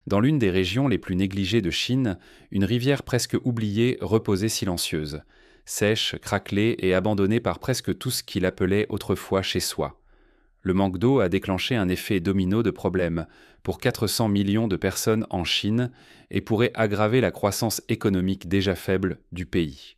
Dans l'une des régions les plus négligées de Chine, une rivière presque oubliée reposait silencieuse, sèche, craquelée et abandonnée par presque tout ce qu'il appelait autrefois chez soi. Le manque d'eau a déclenché un effet domino de problèmes pour 400 millions de personnes en Chine et pourrait aggraver la croissance économique déjà faible du pays.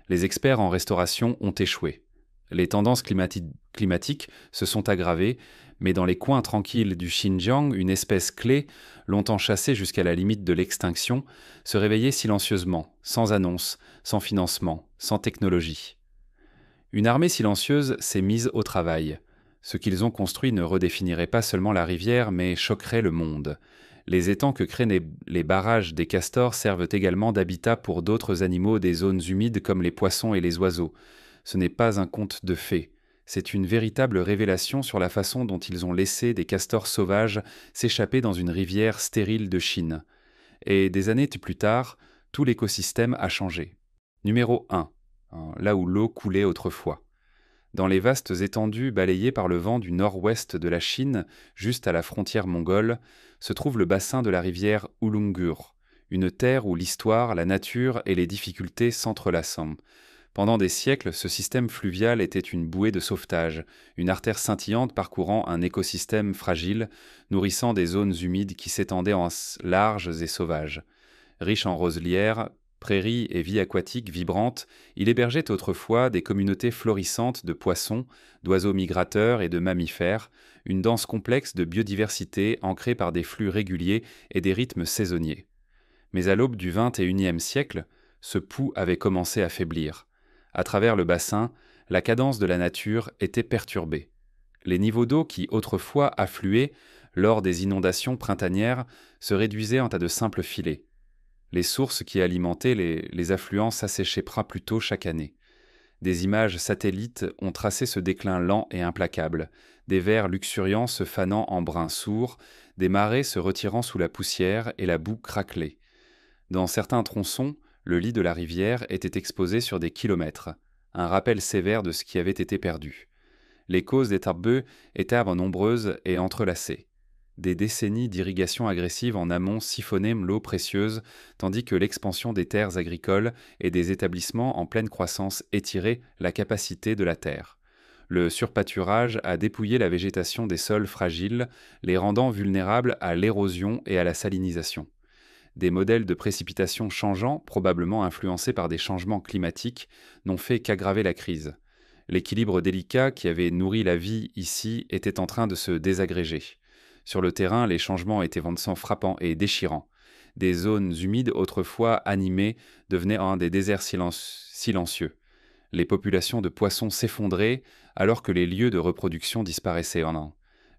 Les experts en restauration ont échoué. Les tendances climatiques se sont aggravées, mais dans les coins tranquilles du Xinjiang, une espèce clé, longtemps chassée jusqu'à la limite de l'extinction, se réveillait silencieusement, sans annonce, sans financement, sans technologie. Une armée silencieuse s'est mise au travail. Ce qu'ils ont construit ne redéfinirait pas seulement la rivière, mais choquerait le monde. Les étangs que créent les barrages des castors servent également d'habitat pour d'autres animaux des zones humides comme les poissons et les oiseaux. Ce n'est pas un conte de fées. C'est une véritable révélation sur la façon dont ils ont laissé des castors sauvages s'échapper dans une rivière stérile de Chine. Et des années plus tard, tout l'écosystème a changé. Numéro 1. Là où l'eau coulait autrefois. Dans les vastes étendues balayées par le vent du nord-ouest de la Chine, juste à la frontière mongole, se trouve le bassin de la rivière Ulungur, une terre où l'histoire, la nature et les difficultés s'entrelacent. Pendant des siècles, ce système fluvial était une bouée de sauvetage, une artère scintillante parcourant un écosystème fragile, nourrissant des zones humides qui s'étendaient en larges et sauvages. Riche en roselières, prairies et vie aquatique vibrante, il hébergeait autrefois des communautés florissantes de poissons, d'oiseaux migrateurs et de mammifères, une danse complexe de biodiversité ancrée par des flux réguliers et des rythmes saisonniers. Mais à l'aube du XXIe siècle, ce pouls avait commencé à faiblir. À travers le bassin, la cadence de la nature était perturbée. Les niveaux d'eau qui autrefois affluaient lors des inondations printanières se réduisaient à de simples filets. Les sources qui alimentaient les affluents s'asséchaient plus tôt chaque année. Des images satellites ont tracé ce déclin lent et implacable, des vers luxuriants se fanant en brins sourds, des marais se retirant sous la poussière et la boue craquelée. Dans certains tronçons, le lit de la rivière était exposé sur des kilomètres, un rappel sévère de ce qui avait été perdu. Les causes des tarbeux étaient nombreuses et entrelacées. Des décennies d'irrigation agressive en amont siphonnaient l'eau précieuse, tandis que l'expansion des terres agricoles et des établissements en pleine croissance étirait la capacité de la terre. Le surpâturage a dépouillé la végétation des sols fragiles, les rendant vulnérables à l'érosion et à la salinisation. Des modèles de précipitations changeants, probablement influencés par des changements climatiques, n'ont fait qu'aggraver la crise. L'équilibre délicat qui avait nourri la vie ici était en train de se désagréger. Sur le terrain, les changements étaient frappants et déchirants. Des zones humides autrefois animées devenaient des déserts silencieux. Les populations de poissons s'effondraient alors que les lieux de reproduction disparaissaient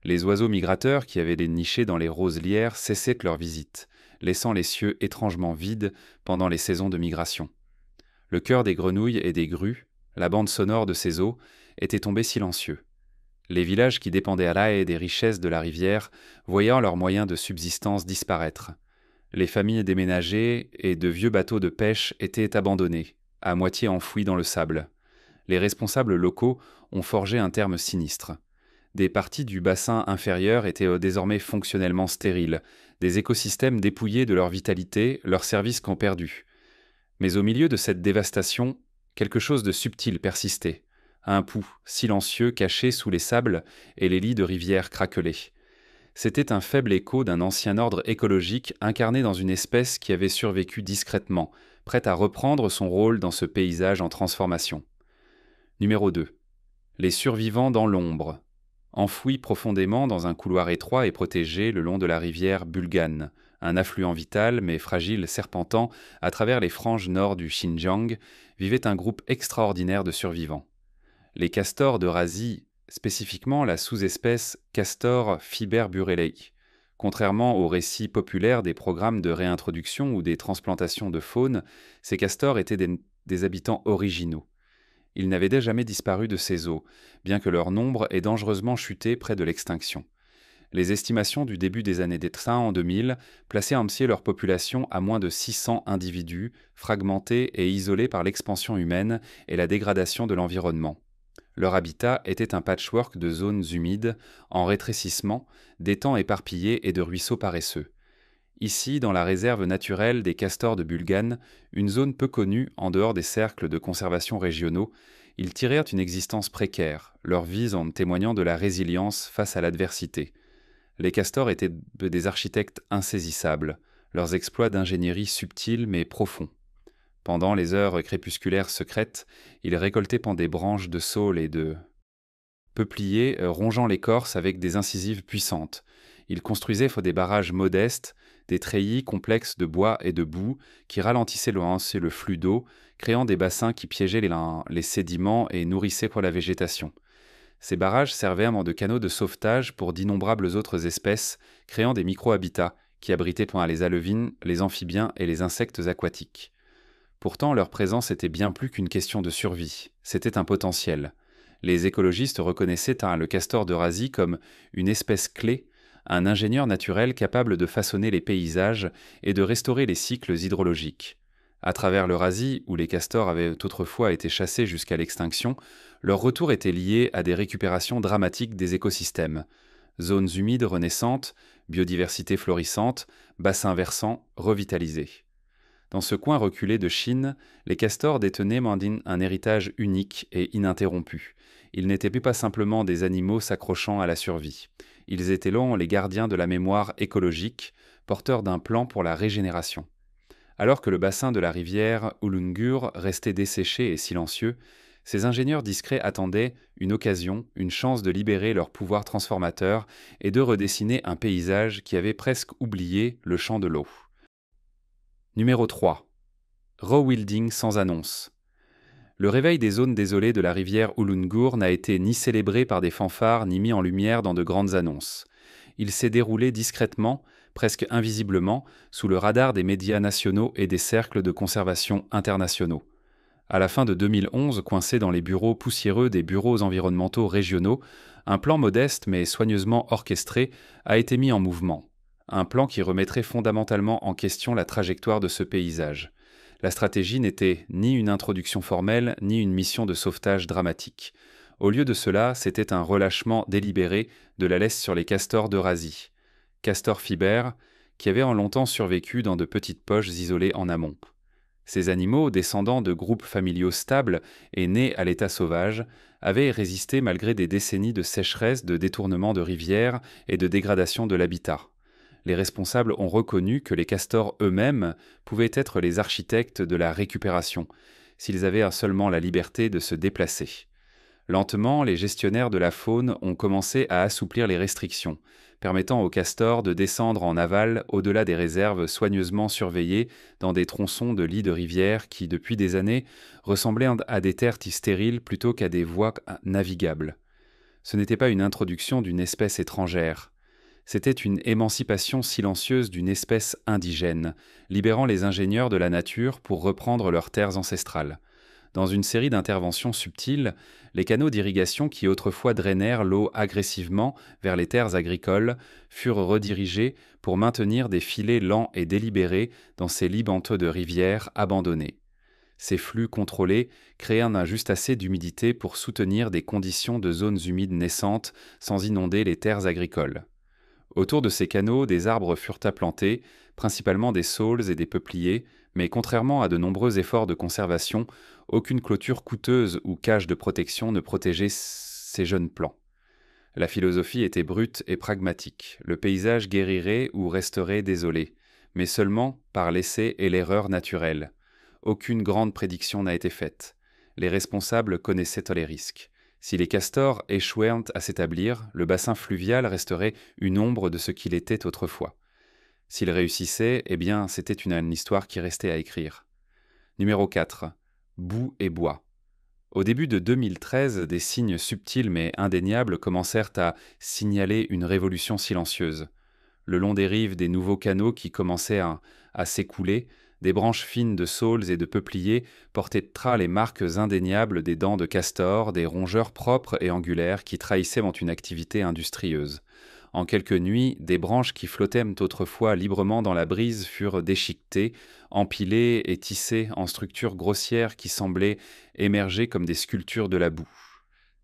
Les oiseaux migrateurs qui avaient niché dans les roselières cessaient leur visite, laissant les cieux étrangement vides pendant les saisons de migration. Le chœur des grenouilles et des grues, la bande sonore de ces eaux, était tombé silencieux. Les villages qui dépendaient à la haie des richesses de la rivière, voyant leurs moyens de subsistance disparaître. Les familles déménagées et de vieux bateaux de pêche étaient abandonnés, à moitié enfouis dans le sable. Les responsables locaux ont forgé un terme sinistre. Des parties du bassin inférieur étaient désormais fonctionnellement stériles, des écosystèmes dépouillés de leur vitalité, leurs services qu'ont perdus. Mais au milieu de cette dévastation, quelque chose de subtil persistait. Un pouls silencieux caché sous les sables et les lits de rivières craquelés. C'était un faible écho d'un ancien ordre écologique incarné dans une espèce qui avait survécu discrètement, prête à reprendre son rôle dans ce paysage en transformation. Numéro 2. Les survivants dans l'ombre. Enfouis profondément dans un couloir étroit et protégé le long de la rivière Bulgan, un affluent vital mais fragile serpentant à travers les franges nord du Xinjiang, vivait un groupe extraordinaire de survivants. Les castors d'Eurasie, spécifiquement la sous-espèce Castor fiberburelei. Contrairement aux récits populaires des programmes de réintroduction ou des transplantations de faune, ces castors étaient des habitants originaux. Ils n'avaient jamais disparu de ces eaux, bien que leur nombre ait dangereusement chuté près de l'extinction. Les estimations du début des années 2000 plaçaient ainsi leur population à moins de 600 individus, fragmentés et isolés par l'expansion humaine et la dégradation de l'environnement. Leur habitat était un patchwork de zones humides, en rétrécissement, d'étangs éparpillés et de ruisseaux paresseux. Ici, dans la réserve naturelle des castors de Bulgane, une zone peu connue en dehors des cercles de conservation régionaux, ils tirèrent une existence précaire, leur vie en témoignant de la résilience face à l'adversité. Les castors étaient des architectes insaisissables, leurs exploits d'ingénierie subtils mais profonds. Pendant les heures crépusculaires secrètes, ils récoltaient des branches de saule et de peupliers, rongeant l'écorce avec des incisives puissantes. Ils construisaient des barrages modestes, des treillis complexes de bois et de boue qui ralentissaient le flux d'eau, créant des bassins qui piégeaient les sédiments et nourrissaient pour la végétation. Ces barrages servaient de canaux de sauvetage pour d'innombrables autres espèces, créant des micro-habitats qui abritaient les alevines, les amphibiens et les insectes aquatiques. Pourtant, leur présence était bien plus qu'une question de survie, c'était un potentiel. Les écologistes reconnaissaient le castor d'Eurasie comme une espèce clé, un ingénieur naturel capable de façonner les paysages et de restaurer les cycles hydrologiques. À travers l'Eurasie, où les castors avaient autrefois été chassés jusqu'à l'extinction, leur retour était lié à des récupérations dramatiques des écosystèmes. Zones humides renaissantes, biodiversité florissante, bassins versants revitalisés. Dans ce coin reculé de Chine, les castors détenaient un héritage unique et ininterrompu. Ils n'étaient plus pas simplement des animaux s'accrochant à la survie. Ils étaient les gardiens de la mémoire écologique, porteurs d'un plan pour la régénération. Alors que le bassin de la rivière Ulungur restait desséché et silencieux, ces ingénieurs discrets attendaient une occasion, une chance de libérer leur pouvoir transformateur et de redessiner un paysage qui avait presque oublié le chant de l'eau. Numéro 3. Rewilding sans annonce. Le réveil des zones désolées de la rivière Ulungur n'a été ni célébré par des fanfares ni mis en lumière dans de grandes annonces. Il s'est déroulé discrètement, presque invisiblement, sous le radar des médias nationaux et des cercles de conservation internationaux. À la fin de 2011, coincé dans les bureaux poussiéreux des bureaux environnementaux régionaux, un plan modeste mais soigneusement orchestré a été mis en mouvement. Un plan qui remettrait fondamentalement en question la trajectoire de ce paysage. La stratégie n'était ni une introduction formelle, ni une mission de sauvetage dramatique. Au lieu de cela, c'était un relâchement délibéré de la laisse sur les castors d'Eurasie. Castors fibères, qui avaient longtemps survécu dans de petites poches isolées en amont. Ces animaux, descendants de groupes familiaux stables et nés à l'état sauvage, avaient résisté malgré des décennies de sécheresse, de détournement de rivières et de dégradation de l'habitat. Les responsables ont reconnu que les castors eux-mêmes pouvaient être les architectes de la récupération, s'ils avaient seulement la liberté de se déplacer. Lentement, les gestionnaires de la faune ont commencé à assouplir les restrictions, permettant aux castors de descendre en aval au-delà des réserves soigneusement surveillées dans des tronçons de lits de rivières qui, depuis des années, ressemblaient à des terres stériles plutôt qu'à des voies navigables. Ce n'était pas une introduction d'une espèce étrangère. C'était une émancipation silencieuse d'une espèce indigène, libérant les ingénieurs de la nature pour reprendre leurs terres ancestrales. Dans une série d'interventions subtiles, les canaux d'irrigation qui autrefois drainèrent l'eau agressivement vers les terres agricoles furent redirigés pour maintenir des filets lents et délibérés dans ces libanteux de rivières abandonnées. Ces flux contrôlés créèrent juste assez d'humidité pour soutenir des conditions de zones humides naissantes sans inonder les terres agricoles. Autour de ces canaux, des arbres furent implantés, principalement des saules et des peupliers, mais contrairement à de nombreux efforts de conservation, aucune clôture coûteuse ou cage de protection ne protégeait ces jeunes plants. La philosophie était brute et pragmatique. Le paysage guérirait ou resterait désolé, mais seulement par l'essai et l'erreur naturelle. Aucune grande prédiction n'a été faite. Les responsables connaissaient les risques. Si les castors échouaient à s'établir, le bassin fluvial resterait une ombre de ce qu'il était autrefois. S'ils réussissaient, c'était une histoire qui restait à écrire. Numéro 4. Boue et bois. Au début de 2013, des signes subtils mais indéniables commencèrent à signaler une révolution silencieuse. Le long des rives des nouveaux canaux qui commençaient à s'écouler, des branches fines de saules et de peupliers portaient les marques indéniables des dents de castor, des rongeurs propres et angulaires qui trahissaient une activité industrieuse. En quelques nuits, des branches qui flottaient autrefois librement dans la brise furent déchiquetées, empilées et tissées en structures grossières qui semblaient émerger comme des sculptures de la boue.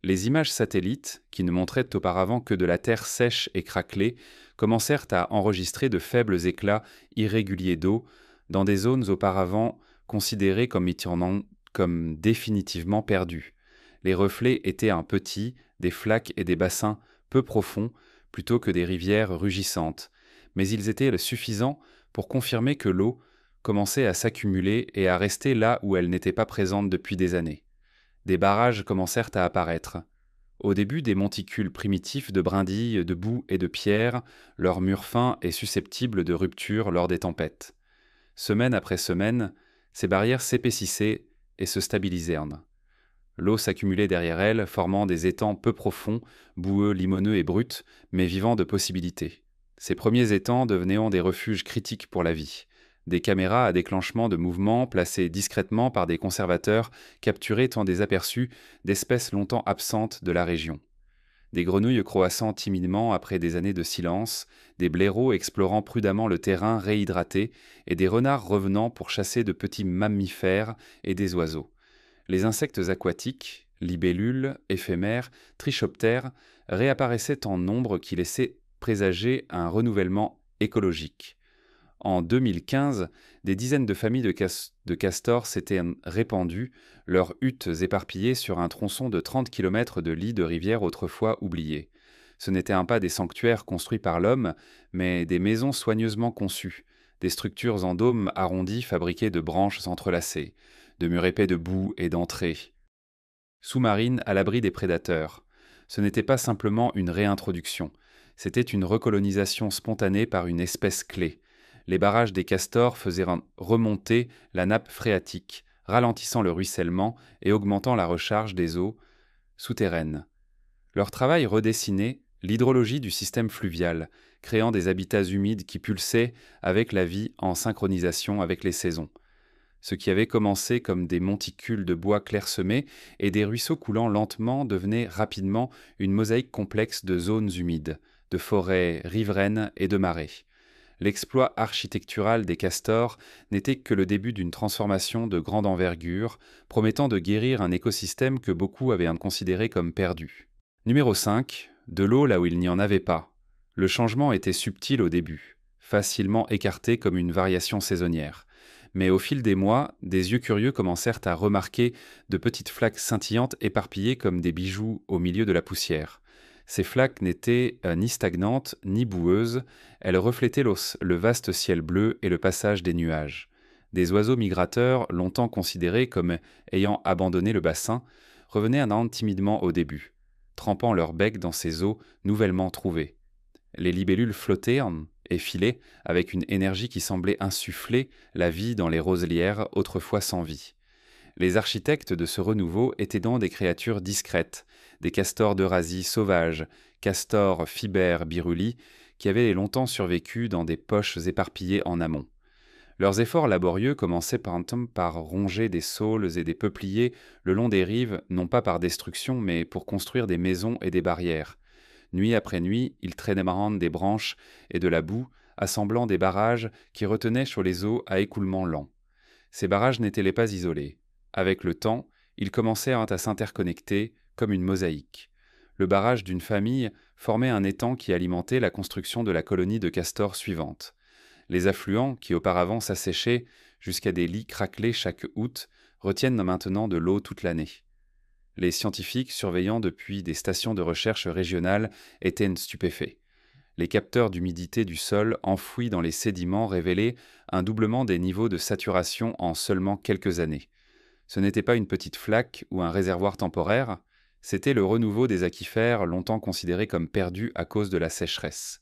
Les images satellites, qui ne montraient auparavant que de la terre sèche et craquelée, commencèrent à enregistrer de faibles éclats irréguliers d'eau dans des zones auparavant considérées comme définitivement perdues. Les reflets étaient un petit, des flaques et des bassins peu profonds plutôt que des rivières rugissantes, mais ils étaient suffisants pour confirmer que l'eau commençait à s'accumuler et à rester là où elle n'était pas présente depuis des années. Des barrages commencèrent à apparaître. Au début, des monticules primitifs de brindilles, de boue et de pierre, leurs murs fins et susceptibles de rupture lors des tempêtes. Semaine après semaine, ces barrières s'épaississaient et se stabilisèrent. L'eau s'accumulait derrière elles, formant des étangs peu profonds, boueux, limoneux et bruts, mais vivants de possibilités. Ces premiers étangs devenaient des refuges critiques pour la vie. Des caméras à déclenchement de mouvements, placées discrètement par des conservateurs, capturaient tant des aperçus d'espèces longtemps absentes de la région. Des grenouilles croassant timidement après des années de silence, des blaireaux explorant prudemment le terrain réhydraté, et des renards revenant pour chasser de petits mammifères et des oiseaux. Les insectes aquatiques, libellules, éphémères, trichoptères, réapparaissaient en nombre qui laissaient présager un renouvellement écologique. En 2015, des dizaines de familles de castors s'étaient répandues, leurs huttes éparpillées sur un tronçon de 30 km de lits de rivières autrefois oubliés. Ce n'étaient pas des sanctuaires construits par l'homme, mais des maisons soigneusement conçues, des structures en dôme arrondi fabriquées de branches entrelacées, de murs épais de boue et d'entrées. Sous-marines à l'abri des prédateurs. Ce n'était pas simplement une réintroduction, c'était une recolonisation spontanée par une espèce clé. Les barrages des castors faisaient remonter la nappe phréatique, ralentissant le ruissellement et augmentant la recharge des eaux souterraines. Leur travail redessinait l'hydrologie du système fluvial, créant des habitats humides qui pulsaient avec la vie en synchronisation avec les saisons. Ce qui avait commencé comme des monticules de bois clairsemés et des ruisseaux coulant lentement devenait rapidement une mosaïque complexe de zones humides, de forêts riveraines et de marais. L'exploit architectural des castors n'était que le début d'une transformation de grande envergure, promettant de guérir un écosystème que beaucoup avaient considéré comme perdu. Numéro 5. De l'eau là où il n'y en avait pas. Le changement était subtil au début, facilement écarté comme une variation saisonnière. Mais au fil des mois, des yeux curieux commencèrent à remarquer de petites flaques scintillantes éparpillées comme des bijoux au milieu de la poussière. Ces flaques n'étaient ni stagnantes ni boueuses, elles reflétaient le vaste ciel bleu et le passage des nuages. Des oiseaux migrateurs, longtemps considérés comme ayant abandonné le bassin, revenaient timidement au début, trempant leur bec dans ces eaux nouvellement trouvées. Les libellules flottaient et filaient avec une énergie qui semblait insuffler la vie dans les roselières autrefois sans vie. Les architectes de ce renouveau étaient donc des créatures discrètes, des castors d'Eurasie sauvages, castors Fiber biruli, qui avaient longtemps survécu dans des poches éparpillées en amont. Leurs efforts laborieux commençaient par ronger des saules et des peupliers le long des rives, non pas par destruction, mais pour construire des maisons et des barrières. Nuit après nuit, ils traînaient des branches et de la boue, assemblant des barrages qui retenaient sur les eaux à écoulement lent. Ces barrages n'étaient pas isolés. Avec le temps, ils commencèrent à s'interconnecter comme une mosaïque. Le barrage d'une famille formait un étang qui alimentait la construction de la colonie de castors suivante. Les affluents, qui auparavant s'asséchaient jusqu'à des lits craquelés chaque août, retiennent maintenant de l'eau toute l'année. Les scientifiques, surveillant depuis des stations de recherche régionales, étaient stupéfaits. Les capteurs d'humidité du sol enfouis dans les sédiments révélaient un doublement des niveaux de saturation en seulement quelques années. Ce n'était pas une petite flaque ou un réservoir temporaire, c'était le renouveau des aquifères longtemps considérés comme perdus à cause de la sécheresse.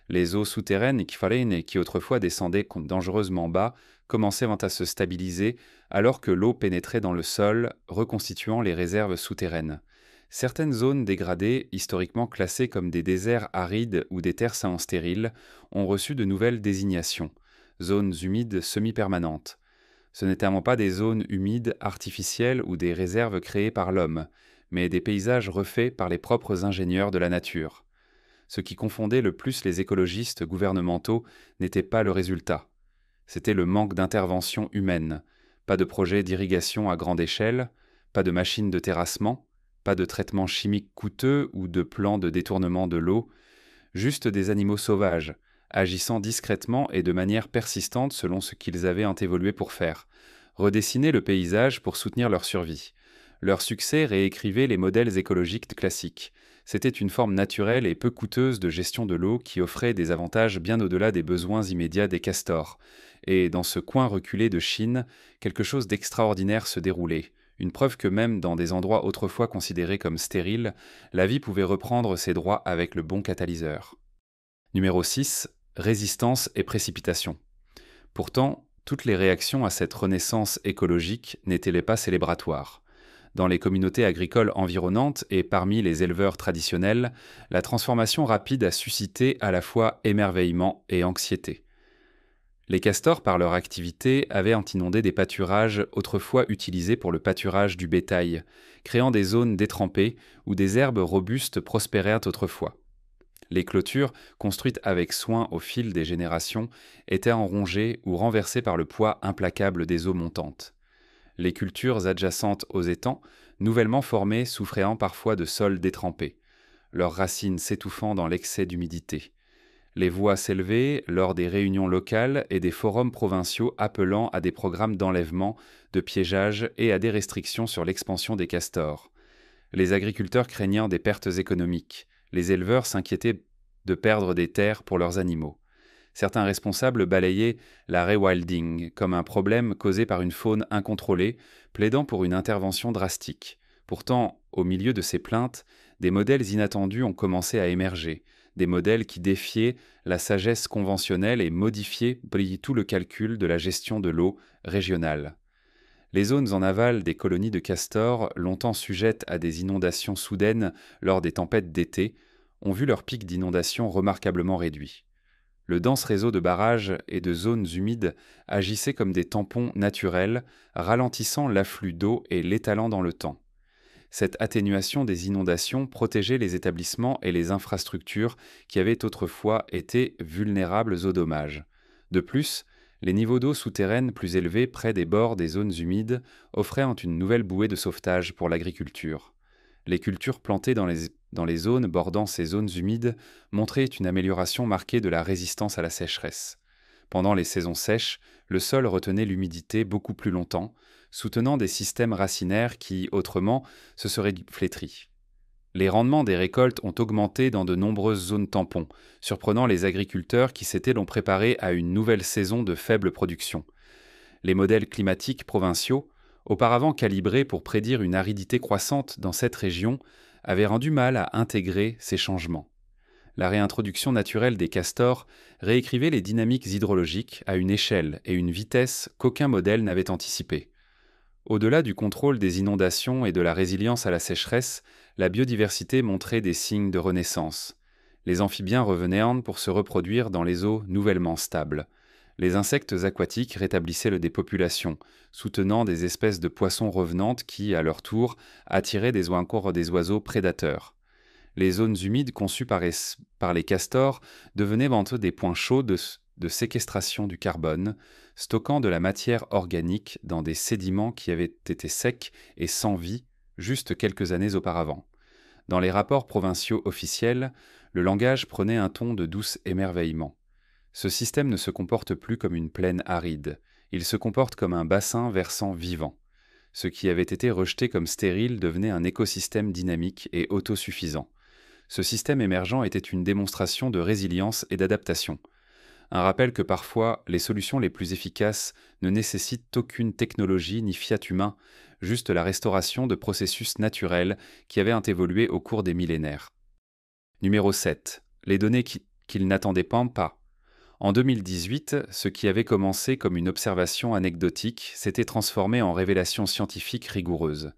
Les eaux souterraines qui autrefois descendaient dangereusement bas commençaient à se stabiliser alors que l'eau pénétrait dans le sol, reconstituant les réserves souterraines. Certaines zones dégradées, historiquement classées comme des déserts arides ou des terres stériles, ont reçu de nouvelles désignations, zones humides semi-permanentes. Ce n'étaient pas des zones humides artificielles ou des réserves créées par l'homme, mais des paysages refaits par les propres ingénieurs de la nature. Ce qui confondait le plus les écologistes gouvernementaux n'était pas le résultat. C'était le manque d'intervention humaine, pas de projet d'irrigation à grande échelle, pas de machines de terrassement, pas de traitement chimique coûteux ou de plans de détournement de l'eau, juste des animaux sauvages, agissant discrètement et de manière persistante selon ce qu'ils avaient évolué pour faire, redessiner le paysage pour soutenir leur survie. Leur succès réécrivait les modèles écologiques classiques. C'était une forme naturelle et peu coûteuse de gestion de l'eau qui offrait des avantages bien au-delà des besoins immédiats des castors. Et dans ce coin reculé de Chine, quelque chose d'extraordinaire se déroulait. Une preuve que même dans des endroits autrefois considérés comme stériles, la vie pouvait reprendre ses droits avec le bon catalyseur. Numéro 6. Résistance et précipitation. Pourtant, toutes les réactions à cette renaissance écologique n'étaient pas célébratoires. Dans les communautés agricoles environnantes et parmi les éleveurs traditionnels, la transformation rapide a suscité à la fois émerveillement et anxiété. Les castors, par leur activité, avaient inondé des pâturages autrefois utilisés pour le pâturage du bétail, créant des zones détrempées où des herbes robustes prospérèrent autrefois. Les clôtures, construites avec soin au fil des générations, étaient enrongées ou renversées par le poids implacable des eaux montantes. Les cultures adjacentes aux étangs, nouvellement formées, souffraient parfois de sols détrempés, leurs racines s'étouffant dans l'excès d'humidité. Les voix s'élevaient lors des réunions locales et des forums provinciaux appelant à des programmes d'enlèvement, de piégeage et à des restrictions sur l'expansion des castors. Les agriculteurs craignant des pertes économiques. Les éleveurs s'inquiétaient de perdre des terres pour leurs animaux. Certains responsables balayaient la rewilding comme un problème causé par une faune incontrôlée, plaidant pour une intervention drastique. Pourtant, au milieu de ces plaintes, des modèles inattendus ont commencé à émerger, des modèles qui défiaient la sagesse conventionnelle et modifiaient tout le calcul de la gestion de l'eau régionale. Les zones en aval des colonies de castors, longtemps sujettes à des inondations soudaines lors des tempêtes d'été, ont vu leur pic d'inondation remarquablement réduit. Le dense réseau de barrages et de zones humides agissait comme des tampons naturels, ralentissant l'afflux d'eau et l'étalant dans le temps. Cette atténuation des inondations protégeait les établissements et les infrastructures qui avaient autrefois été vulnérables aux dommages. De plus, les niveaux d'eau souterraines plus élevés près des bords des zones humides offraient une nouvelle bouée de sauvetage pour l'agriculture. Les cultures plantées dans les zones bordant ces zones humides montraient une amélioration marquée de la résistance à la sécheresse. Pendant les saisons sèches, le sol retenait l'humidité beaucoup plus longtemps, soutenant des systèmes racinaires qui, autrement, se seraient flétris. Les rendements des récoltes ont augmenté dans de nombreuses zones tampons, surprenant les agriculteurs qui s'étaient préparés à une nouvelle saison de faible production. Les modèles climatiques provinciaux, auparavant calibrés pour prédire une aridité croissante dans cette région, avaient rendu mal à intégrer ces changements. La réintroduction naturelle des castors réécrivait les dynamiques hydrologiques à une échelle et une vitesse qu'aucun modèle n'avait anticipée. Au-delà du contrôle des inondations et de la résilience à la sécheresse, la biodiversité montrait des signes de renaissance. Les amphibiens revenaient pour se reproduire dans les eaux nouvellement stables. Les insectes aquatiques rétablissaient des populations, soutenant des espèces de poissons revenantes qui, à leur tour, attiraient des oiseaux prédateurs. Les zones humides conçues par les castors devenaient des points chauds de séquestration du carbone, stockant de la matière organique dans des sédiments qui avaient été secs et sans vie juste quelques années auparavant. Dans les rapports provinciaux officiels, le langage prenait un ton de douce émerveillement. Ce système ne se comporte plus comme une plaine aride, il se comporte comme un bassin versant vivant. Ce qui avait été rejeté comme stérile devenait un écosystème dynamique et autosuffisant. Ce système émergent était une démonstration de résilience et d'adaptation. Un rappel que parfois, les solutions les plus efficaces ne nécessitent aucune technologie ni fiat humain, juste la restauration de processus naturels qui avaient évolué au cours des millénaires. Numéro 7. Les données qu'ils n'attendaient pas. En 2018, ce qui avait commencé comme une observation anecdotique s'était transformé en révélation scientifique rigoureuse.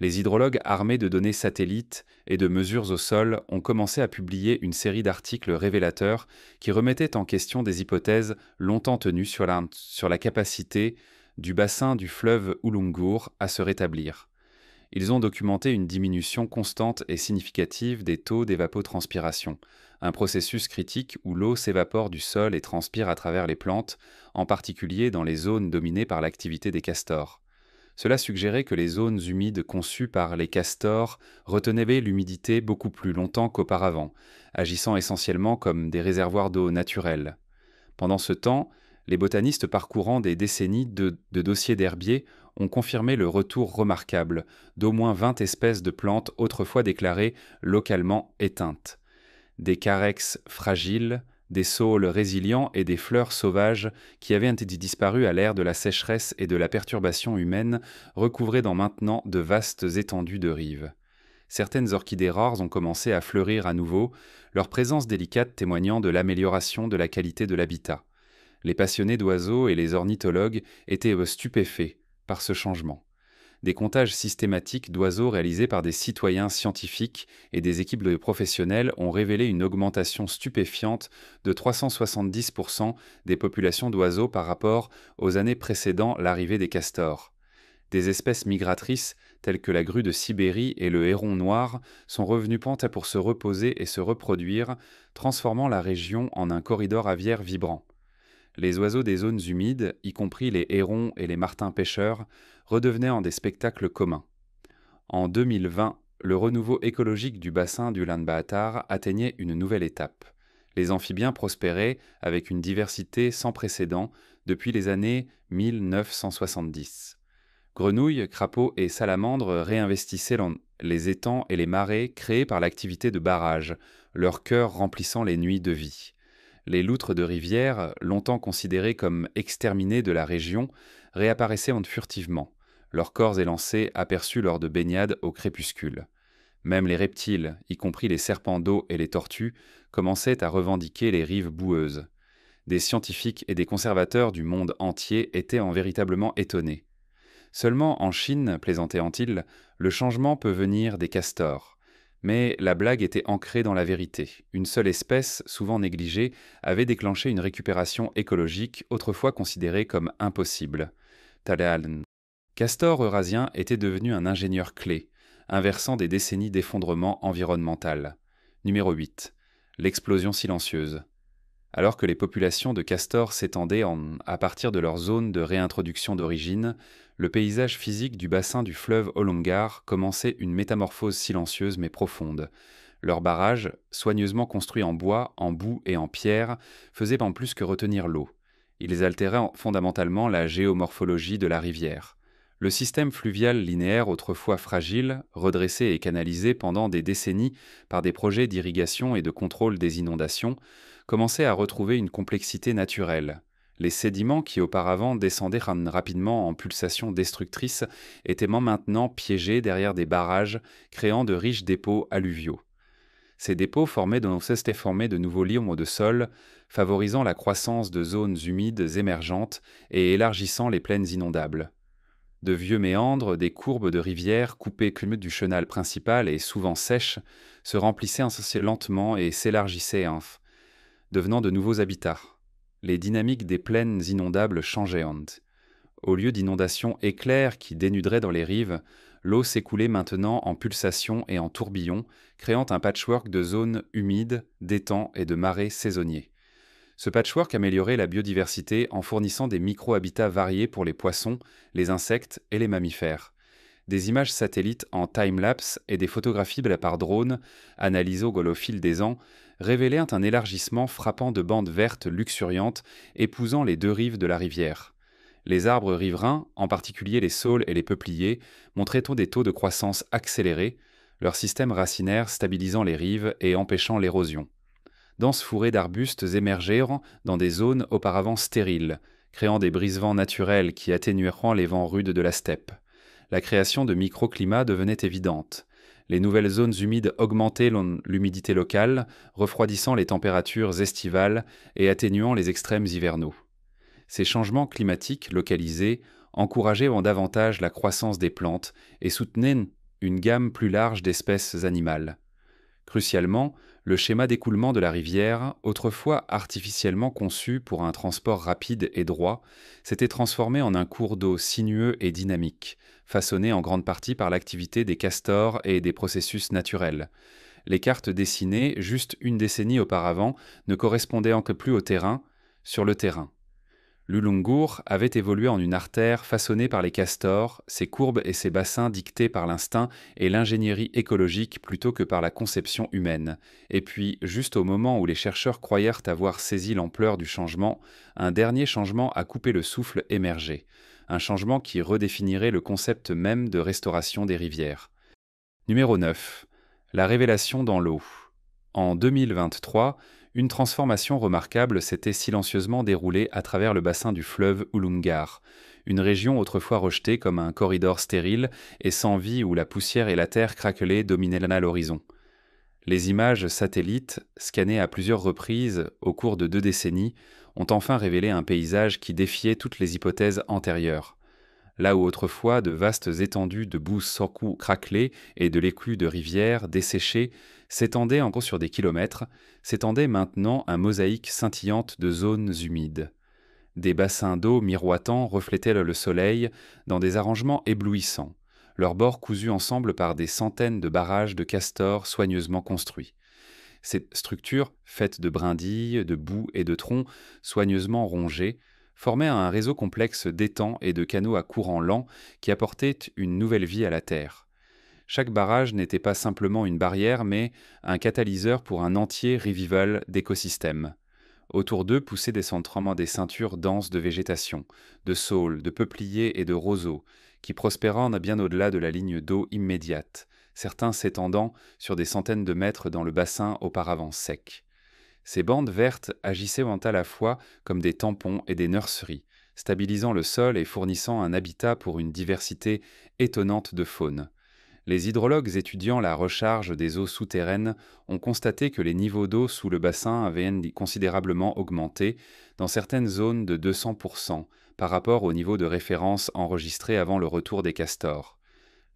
Les hydrologues armés de données satellites et de mesures au sol ont commencé à publier une série d'articles révélateurs qui remettaient en question des hypothèses longtemps tenues sur la capacité du bassin du fleuve Ulungur à se rétablir. Ils ont documenté une diminution constante et significative des taux d'évapotranspiration, un processus critique où l'eau s'évapore du sol et transpire à travers les plantes, en particulier dans les zones dominées par l'activité des castors. Cela suggérait que les zones humides conçues par les castors retenaient l'humidité beaucoup plus longtemps qu'auparavant, agissant essentiellement comme des réservoirs d'eau naturels. Pendant ce temps, les botanistes parcourant des décennies de dossiers d'herbiers ont confirmé le retour remarquable d'au moins 20 espèces de plantes autrefois déclarées localement éteintes. Des carex fragiles, des saules résilients et des fleurs sauvages qui avaient disparu à l'ère de la sécheresse et de la perturbation humaine recouvraient dans maintenant de vastes étendues de rives. Certaines orchidées rares ont commencé à fleurir à nouveau, leur présence délicate témoignant de l'amélioration de la qualité de l'habitat. Les passionnés d'oiseaux et les ornithologues étaient stupéfaits par ce changement. Des comptages systématiques d'oiseaux réalisés par des citoyens scientifiques et des équipes de professionnels ont révélé une augmentation stupéfiante de 370% des populations d'oiseaux par rapport aux années précédant l'arrivée des castors. Des espèces migratrices telles que la grue de Sibérie et le héron noir sont revenues pour se reposer et se reproduire, transformant la région en un corridor aviaire vibrant. Les oiseaux des zones humides, y compris les hérons et les martins pêcheurs, redevenaient en des spectacles communs. En 2020, le renouveau écologique du bassin du Lan-Baatar atteignait une nouvelle étape. Les amphibiens prospéraient avec une diversité sans précédent depuis les années 1970. Grenouilles, crapauds et salamandres réinvestissaient les étangs et les marais créés par l'activité de barrages, leur cœur remplissant les nuits de vie. Les loutres de rivière, longtemps considérées comme exterminées de la région, réapparaissaient furtivement, leurs corps élancés aperçus lors de baignades au crépuscule. Même les reptiles, y compris les serpents d'eau et les tortues, commençaient à revendiquer les rives boueuses. Des scientifiques et des conservateurs du monde entier étaient véritablement étonnés. Seulement en Chine, plaisantait Antil, le changement peut venir des castors. Mais la blague était ancrée dans la vérité. Une seule espèce, souvent négligée, avait déclenché une récupération écologique autrefois considérée comme impossible. Tadaln. Castor eurasien était devenu un ingénieur clé, inversant des décennies d'effondrement environnemental. Numéro 8. L'explosion silencieuse. Alors que les populations de castors s'étendaient à partir de leur zone de réintroduction d'origine, le paysage physique du bassin du fleuve Olongar commençait une métamorphose silencieuse mais profonde. Leurs barrages, soigneusement construits en bois, en boue et en pierre, faisaient en plus que retenir l'eau. Ils altéraient fondamentalement la géomorphologie de la rivière. Le système fluvial linéaire, autrefois fragile, redressé et canalisé pendant des décennies par des projets d'irrigation et de contrôle des inondations, commençait à retrouver une complexité naturelle. Les sédiments qui auparavant descendaient rapidement en pulsations destructrices étaient maintenant piégés derrière des barrages, créant de riches dépôts alluviaux. Ces dépôts formaient de nouveaux lits de sol, favorisant la croissance de zones humides émergentes et élargissant les plaines inondables. De vieux méandres, des courbes de rivières coupées du chenal principal et souvent sèches, se remplissaient lentement et s'élargissaient, devenant de nouveaux habitats. Les dynamiques des plaines inondables changeaient. Au lieu d'inondations éclairs qui dénuderaient dans les rives, l'eau s'écoulait maintenant en pulsations et en tourbillons, créant un patchwork de zones humides, d'étangs et de marais saisonniers. Ce patchwork améliorait la biodiversité en fournissant des micro-habitats variés pour les poissons, les insectes et les mammifères. Des images satellites en time-lapse et des photographies par drone, analysées au fil des ans, révélaient un élargissement frappant de bandes vertes luxuriantes épousant les deux rives de la rivière. Les arbres riverains, en particulier les saules et les peupliers, montraient des taux de croissance accélérés, leur système racinaire stabilisant les rives et empêchant l'érosion. Denses fourrés d'arbustes émergèrent dans des zones auparavant stériles, créant des brise-vents naturels qui atténueront les vents rudes de la steppe. La création de microclimats devenait évidente. Les nouvelles zones humides augmentaient l'humidité locale, refroidissant les températures estivales et atténuant les extrêmes hivernaux. Ces changements climatiques localisés encourageaient davantage la croissance des plantes et soutenaient une gamme plus large d'espèces animales. Crucialement, le schéma d'écoulement de la rivière, autrefois artificiellement conçu pour un transport rapide et droit, s'était transformé en un cours d'eau sinueux et dynamique, façonné en grande partie par l'activité des castors et des processus naturels. Les cartes dessinées, juste une décennie auparavant, ne correspondaient que plus au terrain, sur le terrain. L'Ulungur avait évolué en une artère façonnée par les castors, ses courbes et ses bassins dictés par l'instinct et l'ingénierie écologique plutôt que par la conception humaine. Et puis, juste au moment où les chercheurs croyèrent avoir saisi l'ampleur du changement, un dernier changement a coupé le souffle émergé. Un changement qui redéfinirait le concept même de restauration des rivières. Numéro 9. La révélation dans l'eau. En 2023, une transformation remarquable s'était silencieusement déroulée à travers le bassin du fleuve Ulungar, une région autrefois rejetée comme un corridor stérile et sans vie où la poussière et la terre craquelée dominaient l'horizon. Les images satellites, scannées à plusieurs reprises au cours de 2 décennies, ont enfin révélé un paysage qui défiait toutes les hypothèses antérieures. Là où autrefois de vastes étendues de boue sans-cou craquelée et de l'éclus de rivières desséchées s'étendaient en gros sur des kilomètres, s'étendait maintenant un mosaïque scintillante de zones humides. Des bassins d'eau miroitants reflétaient le soleil dans des arrangements éblouissants, leurs bords cousus ensemble par des centaines de barrages de castors soigneusement construits. Ces structures, faites de brindilles, de boue et de troncs soigneusement rongés, formaient un réseau complexe d'étangs et de canaux à courant lent qui apportaient une nouvelle vie à la Terre. Chaque barrage n'était pas simplement une barrière, mais un catalyseur pour un entier revival d'écosystèmes. Autour d'eux poussaient des ceintures denses de végétation, de saules, de peupliers et de roseaux, qui prospérant bien au-delà de la ligne d'eau immédiate, certains s'étendant sur des centaines de mètres dans le bassin auparavant sec. Ces bandes vertes agissaient à la fois comme des tampons et des nurseries, stabilisant le sol et fournissant un habitat pour une diversité étonnante de faune. Les hydrologues étudiant la recharge des eaux souterraines ont constaté que les niveaux d'eau sous le bassin avaient considérablement augmenté, dans certaines zones de 200%, par rapport au niveau de référence enregistré avant le retour des castors.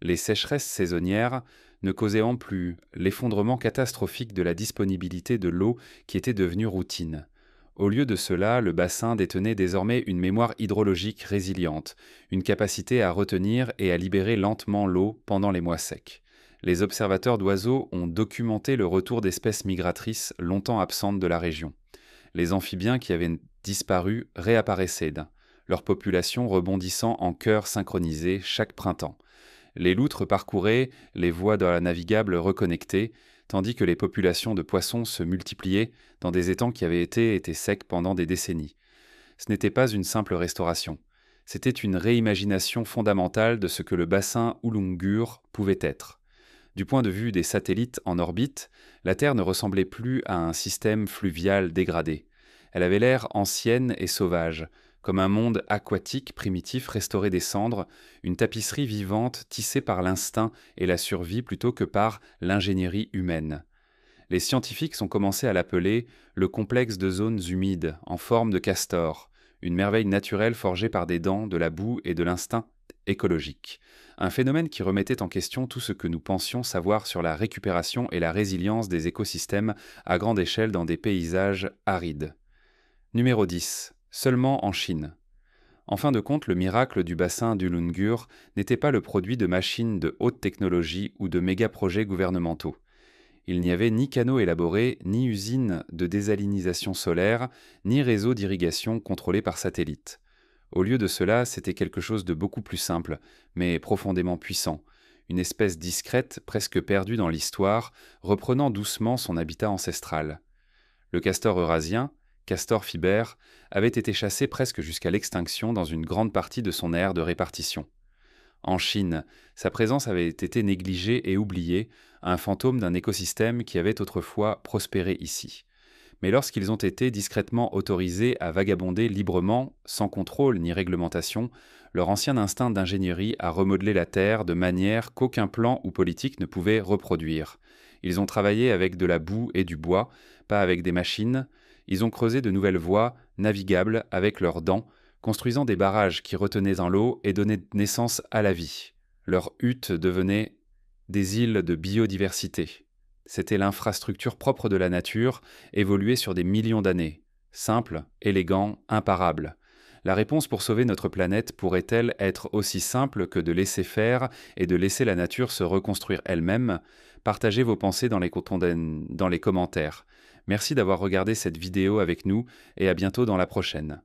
Les sécheresses saisonnières ne causaient en plus l'effondrement catastrophique de la disponibilité de l'eau qui était devenue routine. Au lieu de cela, le bassin détenait désormais une mémoire hydrologique résiliente, une capacité à retenir et à libérer lentement l'eau pendant les mois secs. Les observateurs d'oiseaux ont documenté le retour d'espèces migratrices longtemps absentes de la région. Les amphibiens qui avaient disparu réapparaissaient, leur population rebondissant en chœur synchronisé chaque printemps. Les loutres parcouraient les voies navigables reconnectées, tandis que les populations de poissons se multipliaient dans des étangs qui avaient été secs pendant des décennies. Ce n'était pas une simple restauration, c'était une réimagination fondamentale de ce que le bassin Ulungur pouvait être. Du point de vue des satellites en orbite, la Terre ne ressemblait plus à un système fluvial dégradé. Elle avait l'air ancienne et sauvage, comme un monde aquatique primitif restauré des cendres, une tapisserie vivante tissée par l'instinct et la survie plutôt que par l'ingénierie humaine. Les scientifiques ont commencé à l'appeler le complexe de zones humides en forme de castor, une merveille naturelle forgée par des dents, de la boue et de l'instinct écologique. Un phénomène qui remettait en question tout ce que nous pensions savoir sur la récupération et la résilience des écosystèmes à grande échelle dans des paysages arides. Numéro 10. Seulement en Chine. En fin de compte, le miracle du bassin d'Ulungur n'était pas le produit de machines de haute technologie ou de méga-projets gouvernementaux. Il n'y avait ni canaux élaborés, ni usines de désalinisation solaire, ni réseau d'irrigation contrôlé par satellite. Au lieu de cela, c'était quelque chose de beaucoup plus simple, mais profondément puissant, une espèce discrète, presque perdue dans l'histoire, reprenant doucement son habitat ancestral. Le castor eurasien, Castor fiber, avait été chassé presque jusqu'à l'extinction dans une grande partie de son aire de répartition. En Chine, sa présence avait été négligée et oubliée, un fantôme d'un écosystème qui avait autrefois prospéré ici. Mais lorsqu'ils ont été discrètement autorisés à vagabonder librement, sans contrôle ni réglementation, leur ancien instinct d'ingénierie a remodelé la Terre de manière qu'aucun plan ou politique ne pouvait reproduire. Ils ont travaillé avec de la boue et du bois, pas avec des machines. Ils ont creusé de nouvelles voies navigables avec leurs dents, construisant des barrages qui retenaient dans l'eau et donnaient naissance à la vie. Leurs huttes devenaient des îles de biodiversité. C'était l'infrastructure propre de la nature, évoluée sur des millions d'années. Simple, élégant, imparable. La réponse pour sauver notre planète pourrait-elle être aussi simple que de laisser faire et de laisser la nature se reconstruire elle-même? Partagez vos pensées dans les commentaires. Merci d'avoir regardé cette vidéo avec nous et à bientôt dans la prochaine.